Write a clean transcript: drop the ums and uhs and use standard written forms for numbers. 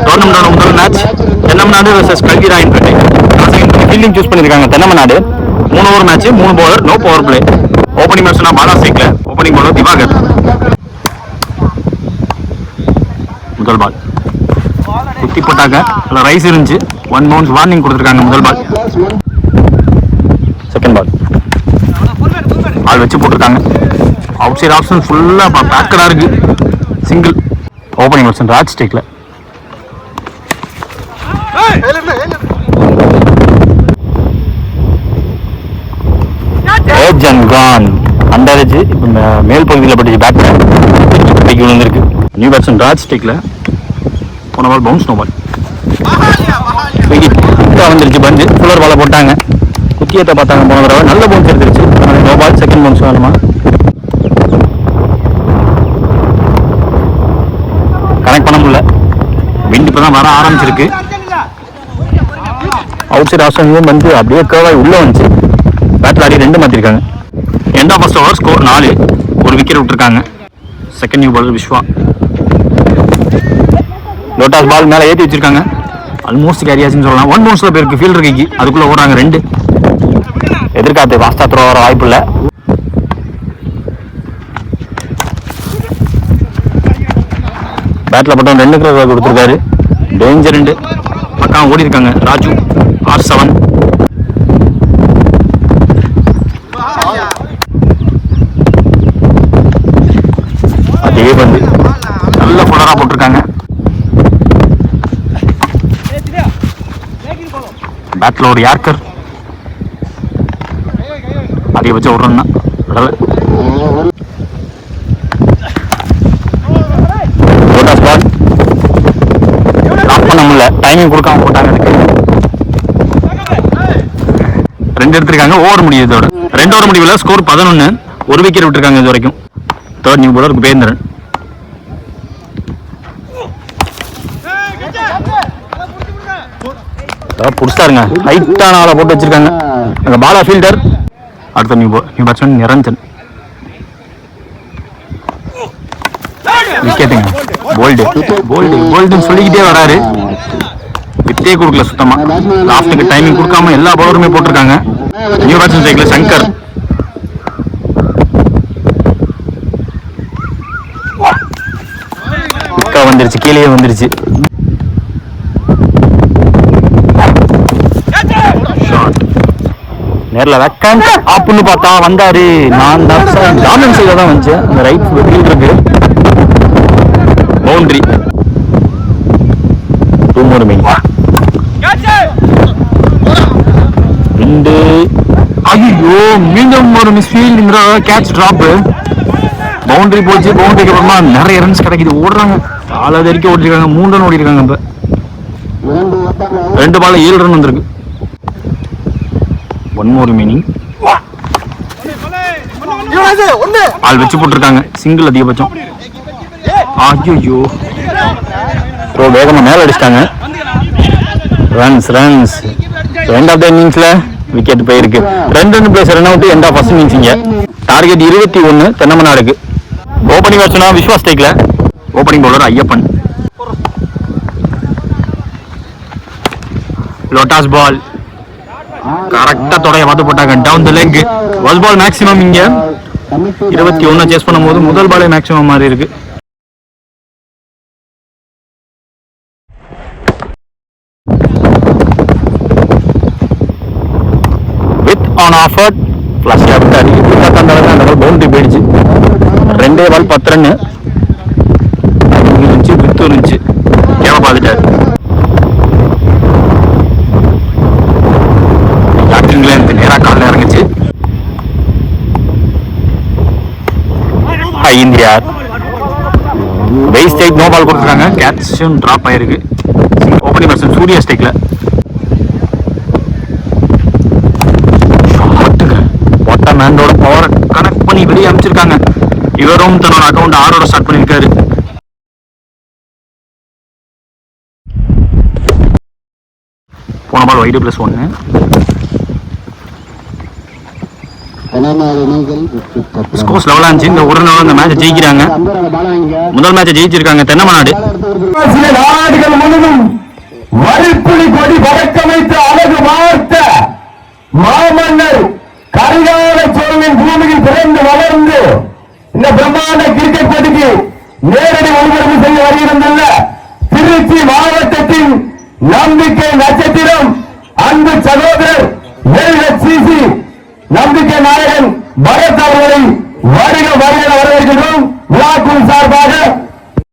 டோர்னமெண்டோட முதல் match Thennamanadu versus Kalvirayanpettai. Fielding choose பண்ணியிருக்காங்க Thennamanadu. 3 over match, 3 bowler, no power play. Opening batsman Bala சேக்ல, opening bowler Diwakar. முதல் ball குத்தி போட்டாங்க, அதில் ரைஸ் இருந்துச்சு. 1 பவுன்ஸ் வார்னிங் கொடுத்துருக்காங்க. முதல் பால். செகண்ட் பால் பால் வச்சு போட்டிருக்காங்க. அவுட் சைட் ஆப்ஷன் ஃபுல்லாக பேக்கடாக இருக்கு. சிங்கிள். ஓப்பனிங் பேட்ஸ்மேன் ராஜ் ஸ்டேக்ல. அண்டரேஜ் இப்போ மேல் பகுதியில் பட்டுச்சு. பேட் விழுந்திருக்கு. நியூ பேட்ஸ்மேன் ராஜ் ஸ்டேக்ல. போன பால் பவுன்ஸ், நோ பால். வந்துருச்சு பந்து. ஃபுல்லர் பாலை போட்டாங்க. குத்தியத்தை பார்த்தாங்க போன தடவை. நல்ல பவுன்ஸ் எடுத்துருச்சு. No ball. செகண்ட் பவுன்ஸ் வேணுமா? கனெக்ட் பண்ண முடியல. விண்ட் இப்போ தான் வர ஆரம்பிச்சிருக்கு. அவுட் சைட் ஆப்ஷன் வந்து அப்படியே கேர்வாய் உள்ள வந்துச்சு. பேட்டில் ஆடி 2 மாற்றிருக்காங்க. End of first over. Score 4. ஒரு விக்கெட் விட்டுருக்காங்க. Second new bowler Viswa. லோட்டாஸ் பால் மேலே ஏற்றி வச்சிருக்காங்க. ஆல்மோஸ்ட் கேரியாச்சுன்னு சொல்லலாம். 1 பவுன்ஸில் பேருக்கு ஃபீல்டர் கைக்கு அதுக்குள்ளே ஓடுறாங்க 2. எதிர்காத்து வாஸ்தா த்ரோ வர வாய்ப்பு இல்லை. பேட்டில் பட்டம் 2 கிலோ கொடுத்துருக்காரு. டேஞ்சர் 2 பக்கம் ஓடி இருக்காங்க. ராஜு R7. அதே பந்து நல்ல ஃபுல்லராக போட்டிருக்காங்க. பேட்டில் ஒரு யார்கர். அதிகபட்சம் ஒரு ரன் விடலை. டைமிங் கொடுக்காம போட்டாங்க. 2 எடுத்திருக்காங்க. ஓவர் முடியுது. இதோட 2 ஓவர் முடிவில் ஸ்கோர் 11. ஒரு விக்கெட் விட்டுருக்காங்க இது வரைக்கும். Third new bowler Kubendran. புடிச்சாருங்க. ஹைட்டான ஆளை போட்டு வச்சிருக்காங்க. அங்கே பாலா ஃபீல்டர். அடுத்த நியூ பேட்ஸ்மேன் நிரஞ்சன். விக்கெட்டுங்க. போல்டுன்னு சொல்லிக்கிட்டே வராரு. வித்தே கொடுக்கல சுத்தமா. லாஸ்ட்டுக்கு டைமிங் கொடுக்காம எல்லா பவுலருமே போட்டிருக்காங்க. New batsman cycle Shankar. விக்கா வந்துருச்சு. கீழே வந்துருச்சு. நேரில் வெக்கண்ட் ஆப்புன்னு பார்த்தா வந்தாரு. நான் டாமினன் சைடில் தான் வந்துச்சு. அந்த ரைட் ஃபீல்ட் இருக்கு. பவுண்டரி. 2 more மீன். 2. ஐயோ, மீண்டும் ஒரு மிஸ்ஃபீல்டுங்கிற கேட்ச் ட்ராப். பவுண்டரி போச்சு. பவுண்டரிக்கு அப்புறமா நிறைய ரன்ஸ் கிடைக்குது. ஓடுறாங்க. ஆளாவது வரைக்கும் ஓடிருக்காங்க. 3 ரன் ஓடிருக்காங்க. இப்போ 2 பால்ல 7 ரன் வந்திருக்கு. 1 more மீனிங். ஆள் வச்சு போட்டிருக்காங்க. சிங்கிள் அதிகபட்சம். ஐயோ, வேகமா மேல அடிச்சிட்டாங்க. ரன்ஸ் எண்ட் ஆஃப் த இன்னிங்ஸ்ல விக்கெட் போயிருக்கு. 2 run plus run out. End of first innings. இங்க டார்கெட் 21 தென்னமநாடுக்கு. ஓப்பனிங் பேட்ஸ்மேன் விஸ்வா ஸ்டேக்ல. Opening bowler Ayyappan. லோட்டாஸ் பால் கரெக்டா தொடைய பார்த்து போட்டாங்க. Down the leg. First ball maximum. இங்க 21 சேஸ் பண்ணும்போது முதல் பாலே மேக்ஸிமம் மாதிரி இருக்கு. ஆன் ஆஃபர்ட் ஃபிளாஷ் விட்டாரு. அந்த பவுண்டரி போயிடுச்சு. 2 பால் 10 ரன் இருந்துச்சு. வித்து இருந்துச்சு. கேவ பார்த்துட்டாரு. நேராக காலில் இறங்குச்சு. இந்தியா வெயிட் நோ பால் கொடுத்துருக்காங்க. கேட்சும் டிராப் ஆயிருக்கு. ஓப்பனிங் பேட்ஸ்மேன் சூர்யா ஸ்டேக்ல. மேனோட பவரை கனெக்ட் பண்ணி வெளியே அமைச்சிருக்காங்க. இவரும் தன்னோட அக்கௌண்ட் 6 ஸ்டார்ட் பண்ணியிருக்காரு. போன பால் வைடு +1. ஸ்கோர்ஸ் லெவலாக இருந்துச்சு. இந்த ஒரு நாள் அந்த மேட்சை ஜெயிக்கிறாங்க. முதல் மேட்சை ஜெயிச்சிருக்காங்க தென்னமநாடு. வழக்கமைத்து அழகு வார்த்த மாமன்னர் கரிகால சோழனின் பூமியில் பிறந்து வளர்ந்து இந்த பிரம்மாண்ட கிரிக்கெட் போட்டிக்கு நேரடி ஒளிபரப்பு செய்ய வருகிறதல்ல திருச்சி மாவட்டத்தின் நம்பிக்கை நட்சத்திரம் அன்பு சகோதரர் LHCC நம்பிக்கை நாயகன் பரத் அவர்களை வருக வருக வரவேற்கின்றோம். விழாக்குழு சார்பாக